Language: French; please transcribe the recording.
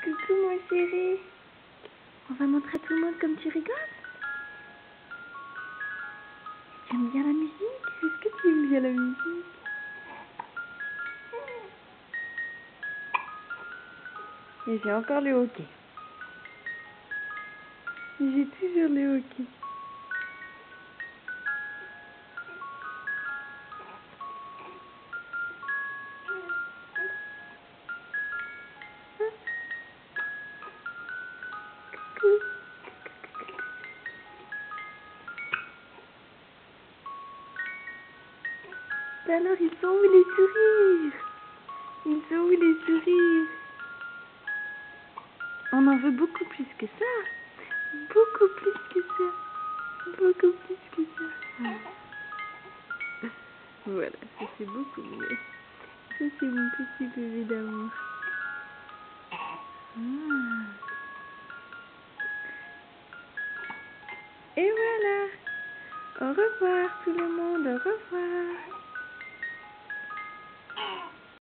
Coucou mon chéri. On va montrer à tout le monde comme tu rigoles. Tu aimes bien la musique? Est-ce que tu aimes bien la musique? Et j'ai encore le hockey. J'ai toujours le hockey. Alors, ils sont où les sourires? Ils sont où les sourires? On en veut beaucoup plus que ça. Beaucoup plus que ça. Beaucoup plus que ça. Voilà, ça c'est beaucoup mieux. Ça c'est mon petit bébé d'amour. Et voilà. Au revoir tout le monde.